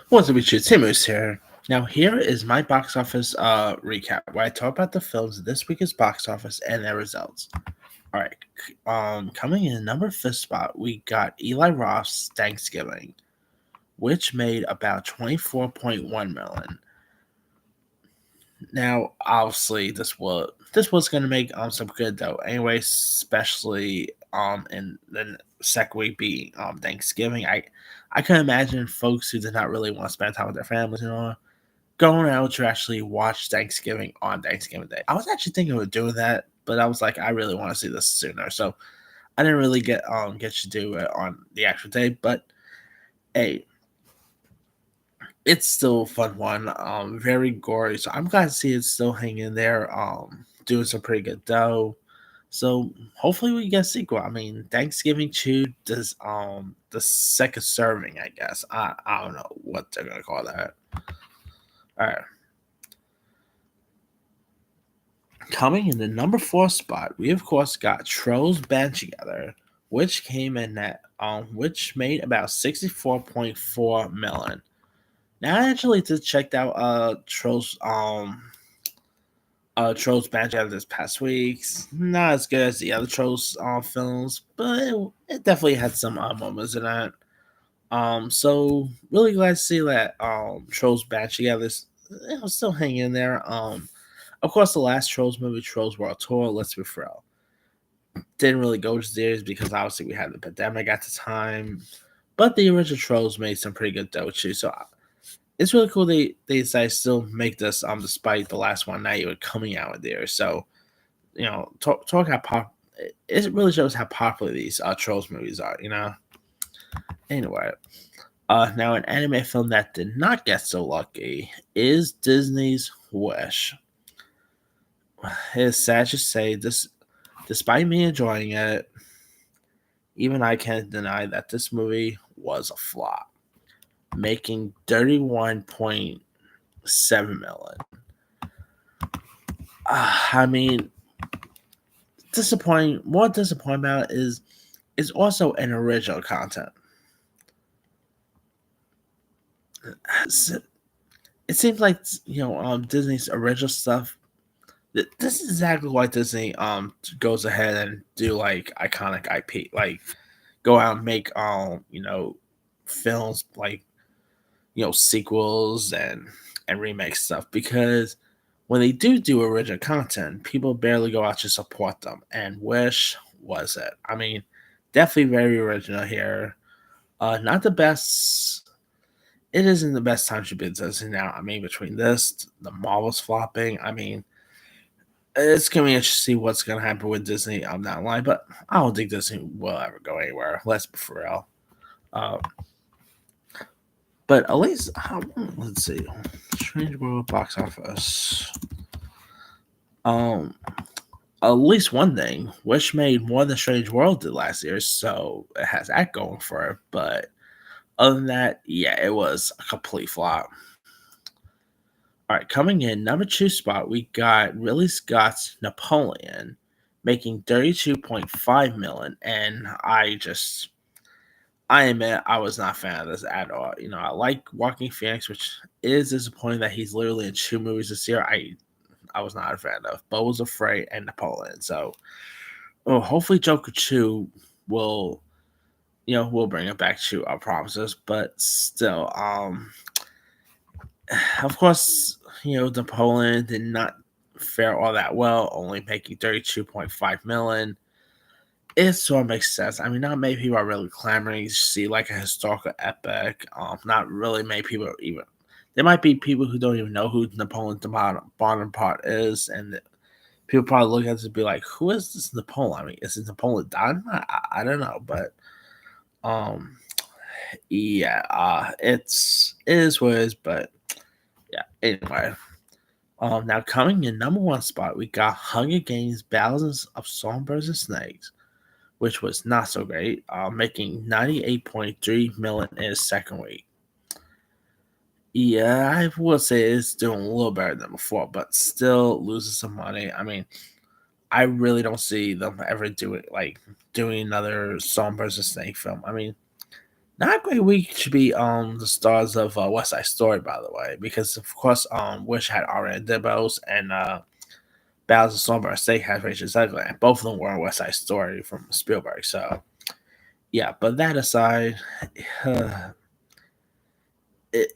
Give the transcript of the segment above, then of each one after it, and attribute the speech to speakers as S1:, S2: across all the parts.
S1: What's up, it's Timus here. Now, here is my box office recap where I talk about the films this week's box office and their results. All right, coming in number fifth spot, we got Eli Roth's Thanksgiving, which made about 24.1 million. Now, obviously, this was gonna make some good though. Anyway, especially in the second week being Thanksgiving. I can imagine folks who did not really want to spend time with their families, going out to actually watch Thanksgiving on Thanksgiving Day. I was actually thinking of doing that, but I was like, I really want to see this sooner, so I didn't really get to do it on the actual day. But hey, it's still a fun one. Very gory, so I'm glad to see it still hanging there. Doing some pretty good dough. So hopefully we get a sequel. I mean, Thanksgiving 2 does the second serving, I guess. I don't know what they're gonna call that. All right. Coming in the number four spot, we of course got Trolls Band Together, which came in at which made about 64.4 million. Now I actually just checked out Trolls Band Together this past week. Not as good as the other Trolls films, but it definitely had some moments in it. So really glad to see that Trolls Band Together is still hanging in there. Of course, the last Trolls movie, Trolls World Tour, let's be real, didn't really go to theaters because obviously we had the pandemic at the time. But the original Trolls made some pretty good dough too. So it's really cool they decided to still make this despite the last one not even coming out there. So talk how it really shows how popular these Trolls movies are. Anyway, now an anime film that did not get so lucky is Disney's Wish. It's sad to say this, despite me enjoying it, even I can't deny that this movie was a flop, making 31.7 million. I mean, disappointing. More disappointing about it is also an original content. It seems like Disney's original stuff. This is exactly why Disney goes ahead and do like iconic IP, like go out and make films like sequels and remake stuff, because when they do original content, people barely go out to support them. And Wish was it. I mean, definitely very original here. Not the best. It isn't the best time to be Disney now. I mean, between this, the Marvels flopping. I mean, it's gonna be interesting to see what's gonna happen with Disney on that line. But I don't think Disney will ever go anywhere. Let's be for real. Uh, but at least let's see, Strange World box office. Um, at least one thing, Wish made more than Strange World did last year, so it has that going for it. But other than that, yeah, it was a complete flop. All right, coming in number two spot, we got Ridley Scott's Napoleon, making 32.5 million, and I admit I was not a fan of this at all. I like Walking Phoenix, which is disappointing that he's literally in two movies this year. I was not a fan of Bo Was Afraid and Napoleon. So, hopefully Joker 2 will will bring it back to our promises. But still, of course, Napoleon did not fare all that well, only making 32.5 million. It sort of makes sense. I mean, not many people are really clamoring to see like a historical epic. Not really many people even. There might be people who don't even know who Napoleon Bonaparte is, and people probably look at it and be like, "Who is this Napoleon?" I mean, is it Napoleon Dynamite? I don't know, but um, yeah, it is what it is. But yeah, anyway. Now coming in number one spot, we got Hunger Games: Battles of Songbirds and Snakes, which was not so great, making 98.3 million in its second week. Yeah, I would say it's doing a little better than before, but still losing some money. I mean, I really don't see them ever doing another Songbirds and Snake film. I mean, Not a great week should be the stars of West Side Story, by the way, because of course Wish had Ariana Dibos and Battles of Songbird State had Rachel Zegler, and both of them were on West Side Story from Spielberg. So yeah, but that aside, it it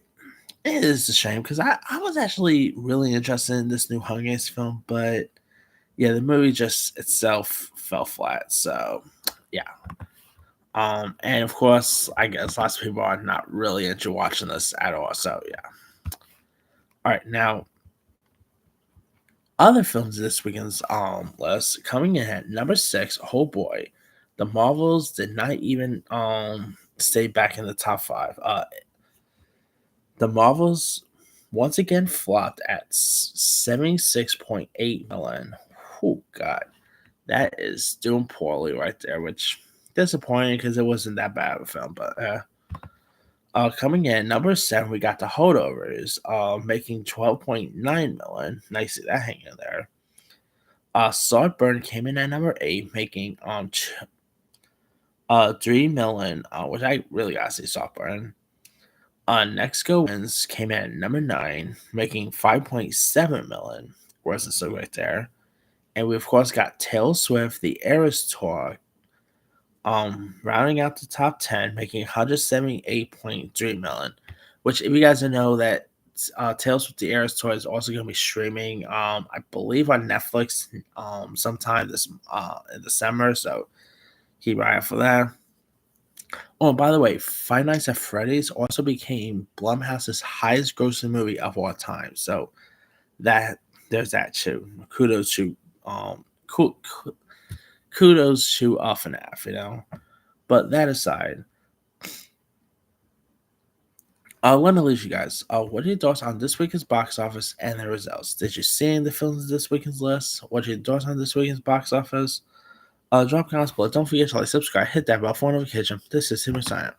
S1: is a shame because I was actually really interested in this new Hunger Games film, but yeah, the movie just itself fell flat. So yeah. And of course, I guess lots of people are not really into watching this at all. So yeah. All right, now other films this weekend's list coming in at number six. Oh boy, the Marvels did not even stay back in the top five. The Marvels once again flopped at 76.8 million. Oh god, that is doing poorly right there, which disappointing because it wasn't that bad of a film, but coming in number seven, we got the holdovers, making 12.9 million. Nice to see that hanging in there. Saltburn came in at number eight, making 3 million, which I really gotta say Saltburn. Next Go Wins came in at number nine, making 5.7 million. Where's the so right there? And we of course got Taylor Swift, the Eras Tour, rounding out the top 10, making 178.3 million. Which, if you guys don't know, that Tales with the Eras Tour is also going to be streaming, I believe, on Netflix sometime this in December. So keep an eye out for that. Oh, and by the way, Five Nights at Freddy's also became Blumhouse's highest grossing movie of all time. So that there's that too. Ku- kudos to FNAF, you know. But that aside, let me leave you guys. What are your thoughts on this weekend's box office and the results? Did you see any of the films in this weekend's list? What are your thoughts on this weekend's box office? Drop comments below. Don't forget to like, subscribe, hit that bell for notification. This is Super Sign.